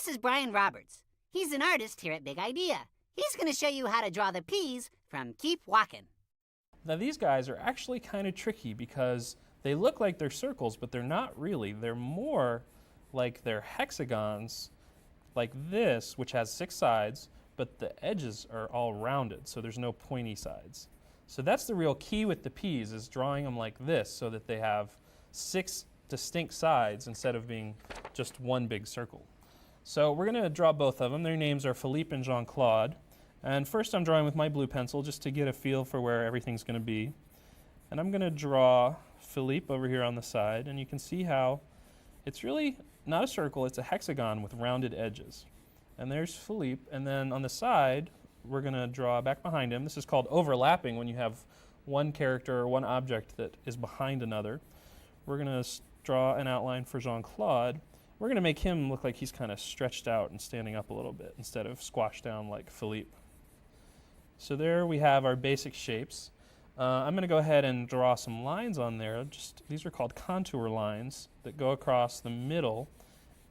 This is Brian Roberts. He's an artist here at Big Idea. He's going to show you how to draw the peas from Keep Walkin'. Now these guys are actually kind of tricky because they look like they're circles, but they're not really. They're more like they're hexagons like this, which has 6 sides, but the edges are all rounded, so there's no pointy sides. So that's the real key with the peas, is drawing them like this so that they have 6 distinct sides instead of being just one big circle. So we're going to draw both of them. Their names are Philippe and Jean-Claude. And first I'm drawing with my blue pencil just to get a feel for where everything's going to be. And I'm going to draw Philippe over here on the side, and you can see how it's really not a circle, it's a hexagon with rounded edges. And there's Philippe, and then on the side we're going to draw back behind him. This is called overlapping, when you have one character or one object that is behind another. We're going to draw an outline for Jean-Claude. We're going to make him look like he's kind of stretched out and standing up a little bit instead of squashed down like Philippe. So there we have our basic shapes. I'm going to go ahead and draw some lines on there. These are called contour lines that go across the middle,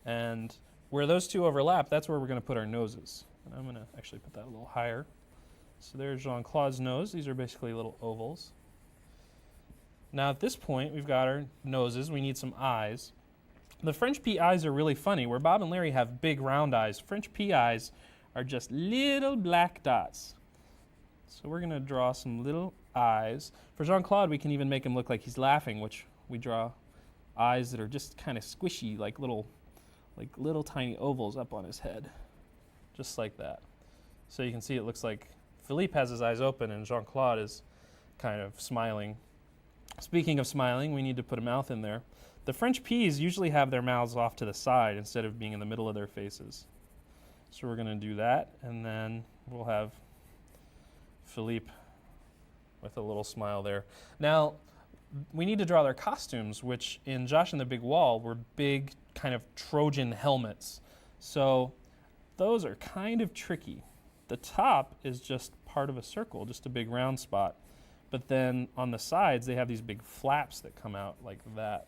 and where those two overlap, that's where we're going to put our noses. And I'm going to actually put that a little higher. So there's Jean-Claude's nose. These are basically little ovals. Now at this point, we've got our noses. We need some eyes. The French pea eyes are really funny. Where Bob and Larry have big round eyes, French pea eyes are just little black dots. So we're going to draw some little eyes. For Jean-Claude, we can even make him look like he's laughing, which we draw eyes that are just kind of squishy, like little tiny ovals up on his head, just like that. So you can see it looks like Philippe has his eyes open and Jean-Claude is kind of smiling. Speaking of smiling, we need to put a mouth in there. The French peas usually have their mouths off to the side instead of being in the middle of their faces. So we're going to do that, and then we'll have Philippe with a little smile there. Now, we need to draw their costumes, which in Josh and the Big Wall were big kind of Trojan helmets. So those are kind of tricky. The top is just part of a circle, just a big round spot. But then on the sides, they have these big flaps that come out like that.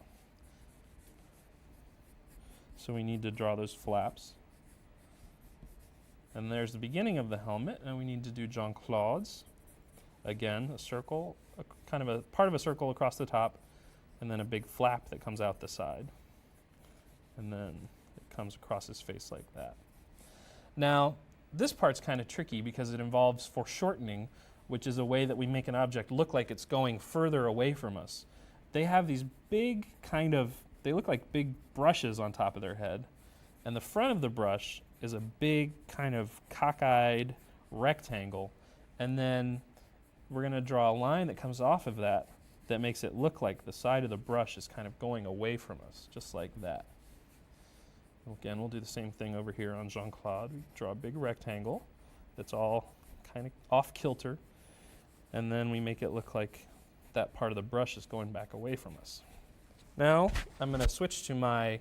So we need to draw those flaps. And there's the beginning of the helmet, and we need to do Jean-Claude's. Again, a circle, kind of a part of a circle across the top, and then a big flap that comes out the side. And then it comes across his face like that. Now, this part's kind of tricky because it involves foreshortening, which is a way that we make an object look like it's going further away from us. They have these big they look like big brushes on top of their head, and the front of the brush is a big kind of cockeyed rectangle, and then we're going to draw a line that comes off of that makes it look like the side of the brush is kind of going away from us, just like that. Again, we'll do the same thing over here on Jean-Claude. We draw a big rectangle that's all kind of off kilter, and then we make it look like that part of the brush is going back away from us. Now I'm going to switch to my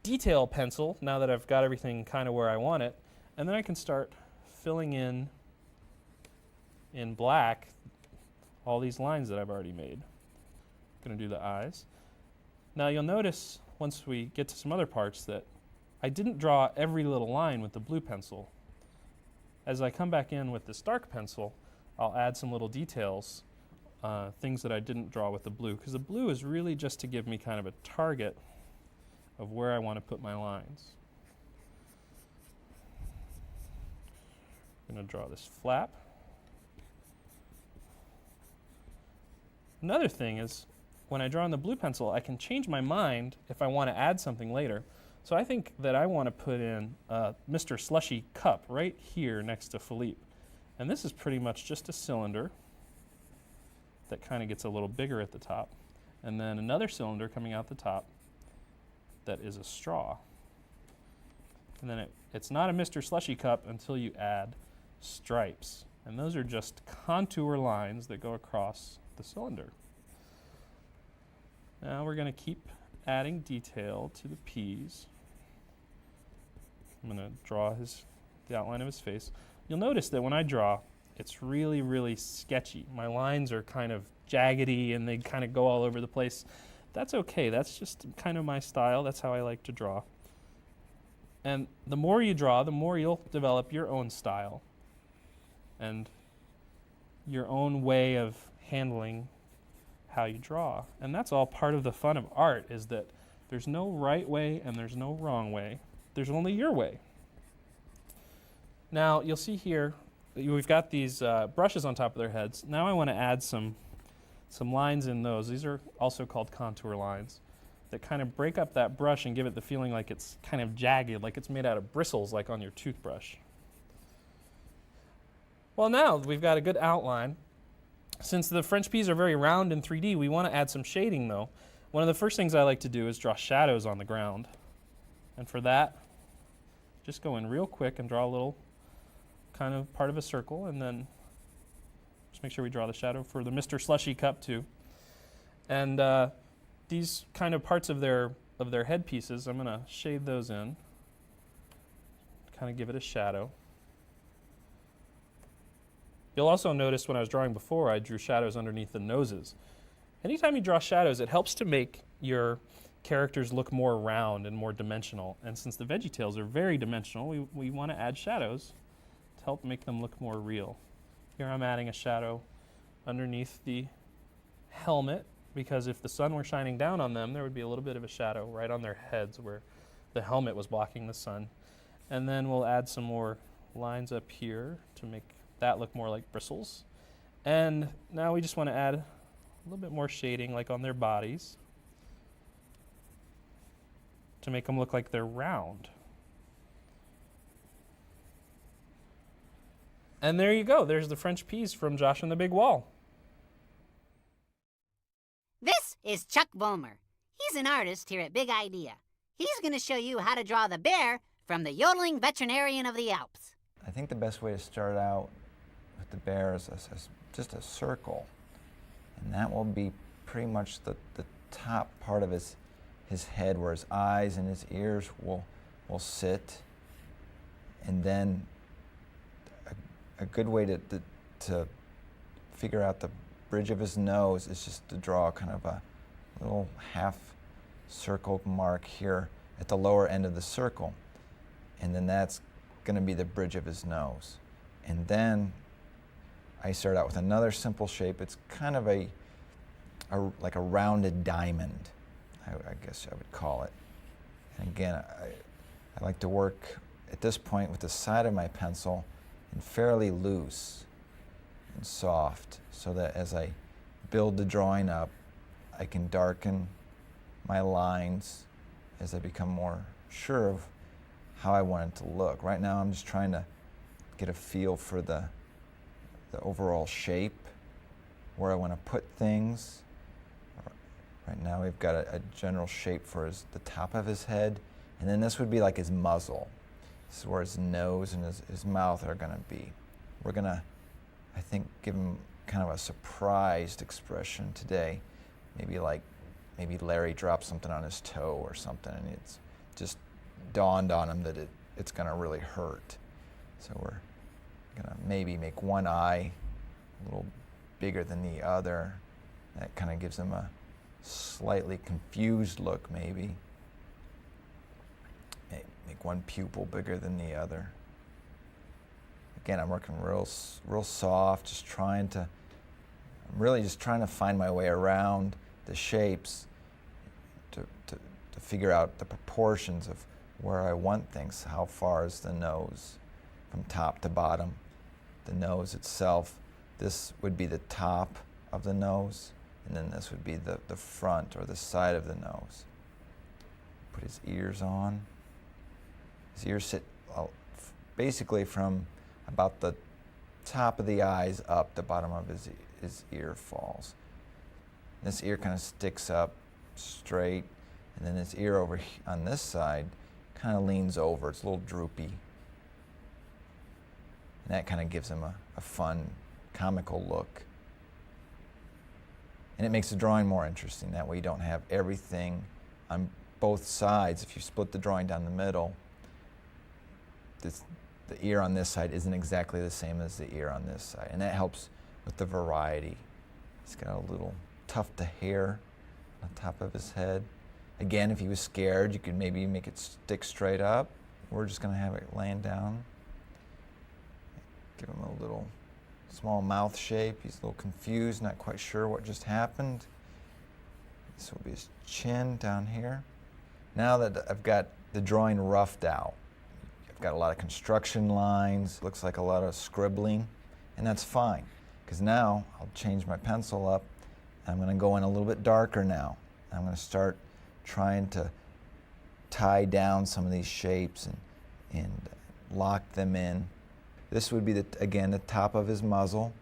detail pencil now that I've got everything kind of where I want it, and then I can start filling in black all these lines that I've already made. I'm going to do the eyes. Now you'll notice once we get to some other parts that I didn't draw every little line with the blue pencil. As I come back in with this dark pencil, I'll add some little details, things that I didn't draw with the blue, because the blue is really just to give me kind of a target of where I want to put my lines. I'm going to draw this flap. Another thing is, when I draw on the blue pencil, I can change my mind if I want to add something later. So I think that I want to put in Mr. Slushy Cup right here next to Philippe. And this is pretty much just a cylinder that kind of gets a little bigger at the top. And then another cylinder coming out the top that is a straw. And then it's not a Mr. Slushy Cup until you add stripes. And those are just contour lines that go across the cylinder. Now we're going to keep adding detail to the peas. I'm going to draw the outline of his face. You'll notice that when I draw, it's really, really sketchy. My lines are kind of jaggedy and they kind of go all over the place. That's okay. That's just kind of my style. That's how I like to draw. And the more you draw, the more you'll develop your own style and your own way of handling how you draw. And that's all part of the fun of art, is that there's no right way and there's no wrong way. There's only your way. Now, you'll see here, we've got these brushes on top of their heads. Now I want to add some lines in those. These are also called contour lines that kind of break up that brush and give it the feeling like it's kind of jagged, like it's made out of bristles, like on your toothbrush. Well, now we've got a good outline. Since the French peas are very round in 3D, we want to add some shading, though. One of the first things I like to do is draw shadows on the ground. And for that, just go in real quick and draw a little kind of part of a circle, and then just make sure we draw the shadow for the Mr. Slushy cup, too. And these kind of parts of their head pieces, I'm going to shade those in, kind of give it a shadow. You'll also notice when I was drawing before, I drew shadows underneath the noses. Anytime you draw shadows, it helps to make your characters look more round and more dimensional. And since the VeggieTales are very dimensional, we want to add shadows to help make them look more real. Here I'm adding a shadow underneath the helmet, because if the sun were shining down on them, there would be a little bit of a shadow right on their heads where the helmet was blocking the sun. And then we'll add some more lines up here to make that look more like bristles. And now we just want to add a little bit more shading, like on their bodies, to make them look like they're round. And there you go. There's the French peas from Josh and the Big Wall. This is Chuck Volmer. He's an artist here at Big Idea. He's going to show you how to draw the bear from the Yodeling Veterinarian of the Alps. I think the best way to start out with the bear is just a circle. And that will be pretty much the top part of his head, where his eyes and his ears will sit. And then a good way to figure out the bridge of his nose is just to draw kind of a little half circle mark here at the lower end of the circle. And then that's going to be the bridge of his nose. And then I start out with another simple shape. It's kind of like a rounded diamond, I guess I would call it. And again, I like to work at this point with the side of my pencil and fairly loose and soft, so that as I build the drawing up, I can darken my lines as I become more sure of how I want it to look. Right now I'm just trying to get a feel for the overall shape, where I want to put things. Right now we've got a general shape for the top of his head, and then this would be like his muzzle. This is where his nose and his mouth are going to be. We're going to, I think, give him kind of a surprised expression today. Maybe Larry dropped something on his toe or something, and it's just dawned on him that it's going to really hurt. So we're going to maybe make one eye a little bigger than the other. That kind of gives him a slightly confused look, maybe. Make one pupil bigger than the other. Again, I'm working real soft, I'm really just trying to find my way around the shapes to figure out the proportions of where I want things. How far is the nose from top to bottom? The nose itself, this would be the top of the nose, and then this would be the front or the side of the nose. Put his ears on. His ears sit basically from about the top of the eyes up, the bottom of his ear falls. This ear kind of sticks up straight, and then his ear over on this side kind of leans over. It's a little droopy. And that kind of gives him a fun, comical look. And it makes the drawing more interesting. That way you don't have everything on both sides. If you split the drawing down the middle, the ear on this side isn't exactly the same as the ear on this side. And that helps with the variety. He's got a little tuft of hair on top of his head. Again, if he was scared, you could maybe make it stick straight up. we're just going to have it laying down. Give him a little small mouth shape. He's a little confused, not quite sure what just happened. This will be his chin down here. Now that I've got the drawing roughed out, I've got a lot of construction lines, looks like a lot of scribbling, and that's fine, because now I'll change my pencil up, and I'm going to go in a little bit darker now. I'm going to start trying to tie down some of these shapes and lock them in. This would be, again, the top of his muzzle.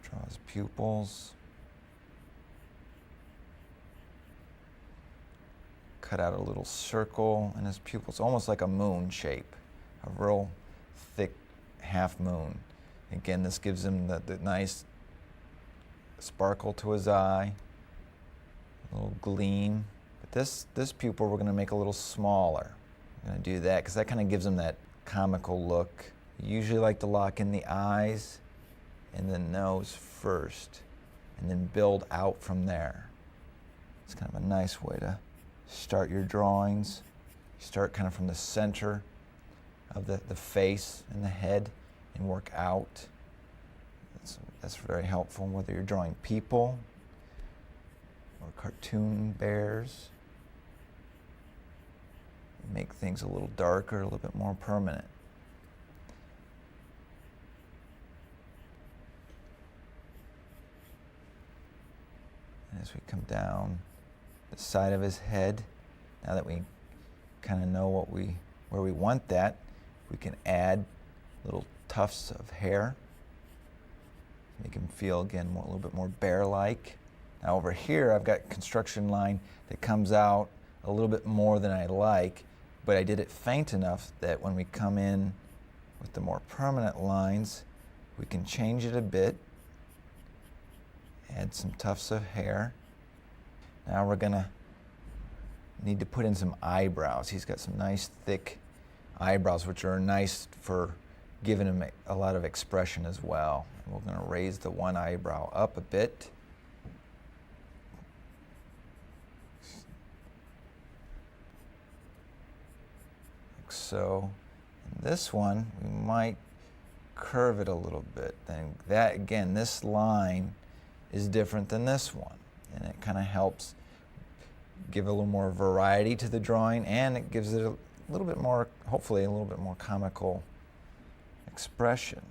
Draw his pupils. Cut out a little circle in his pupils, almost like a moon shape, a real thick half moon. Again, this gives him the nice sparkle to his eye, a little gleam. But this pupil we're going to make a little smaller. I'm going to do that because that kind of gives him that comical look. You usually like to lock in the eyes and the nose first, and then build out from there. It's kind of a nice way to start your drawings. You start kind of from the center of the face and the head and work out. That's very helpful whether you're drawing people or cartoon bears. Make things a little darker, a little bit more permanent. And as we come down the side of his head, now that we kind of know where we want that, we can add little tufts of hair. Make him feel, again, a little bit more bear-like. Now over here, I've got construction line that comes out a little bit more than I like, but I did it faint enough that when we come in with the more permanent lines, we can change it a bit, add some tufts of hair. Now we're going to need to put in some eyebrows. He's got some nice thick eyebrows, which are nice for giving him a lot of expression as well. And we're going to raise the one eyebrow up a bit. Like so. And this one, we might curve it a little bit. And that, again, this line is different than this one. And it kind of helps give a little more variety to the drawing, and it gives it a little bit more, hopefully a little bit more comical expression.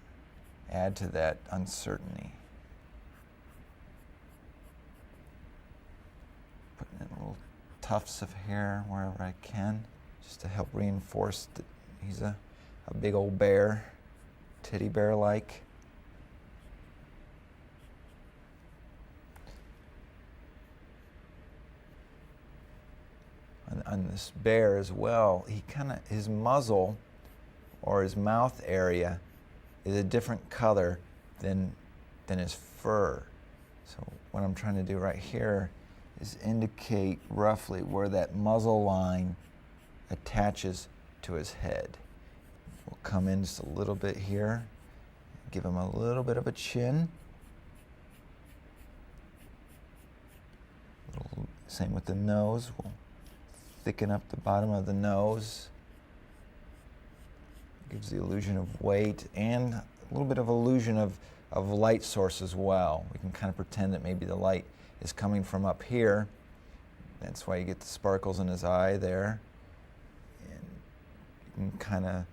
Add to that uncertainty. Putting in little tufts of hair wherever I can, just to help reinforce that he's a big old bear, teddy bear-like. On this bear as well, his muzzle or his mouth area is a different color than his fur. So what I'm trying to do right here is indicate roughly where that muzzle line attaches to his head. We'll come in just a little bit here, give him a little bit of a chin. Same with the nose. We'll thicken up the bottom of the nose. Gives the illusion of weight and a little bit of illusion of light source as well. We can kind of pretend that maybe the light is coming from up here. That's why you get the sparkles in his eye there. And you can kind of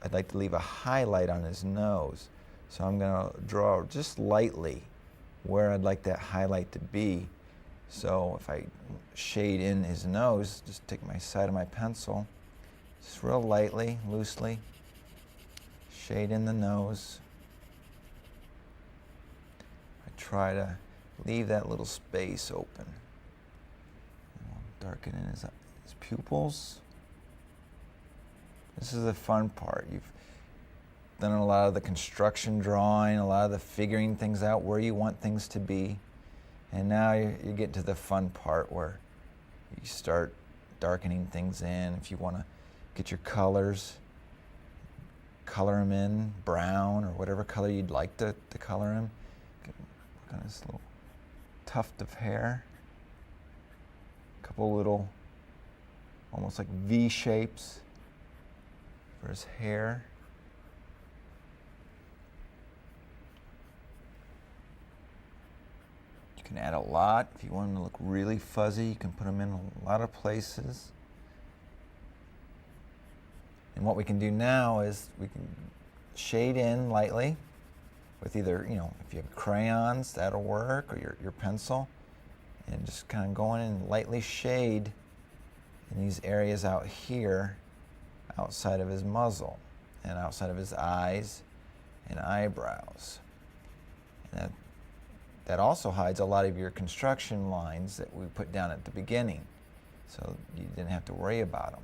I'd like to leave a highlight on his nose. So I'm going to draw just lightly where I'd like that highlight to be. So if I shade in his nose, just take my side of my pencil, just real lightly, loosely, shade in the nose. I try to leave that little space open. Darken in his pupils. This is the fun part. You've done a lot of the construction drawing, a lot of the figuring things out, where you want things to be. And now you get to the fun part where you start darkening things in. If you want to get your colors, color them in brown or whatever color you'd like to color them. Work on this little tuft of hair. A couple little almost like V shapes for his hair. You can add a lot. If you want them to look really fuzzy, you can put them in a lot of places. And what we can do now is we can shade in lightly with either, if you have crayons, that'll work, or your pencil, and just kind of go in and lightly shade in these areas out here outside of his muzzle and outside of his eyes and eyebrows. And that also hides a lot of your construction lines that we put down at the beginning, so you didn't have to worry about them.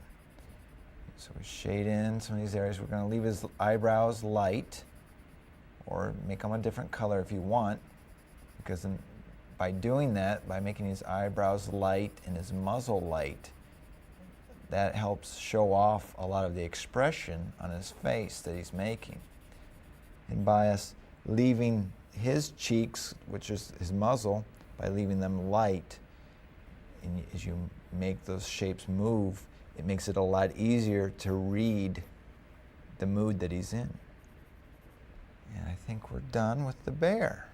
So we shade in some of these areas. We're going to leave his eyebrows light, or make them a different color if you want, because by doing that, by making his eyebrows light and his muzzle light, that helps show off a lot of the expression on his face that he's making. And by us leaving his cheeks, which is his muzzle, by leaving them light, and as you make those shapes move, it makes it a lot easier to read the mood that he's in. And I think we're done with the bear.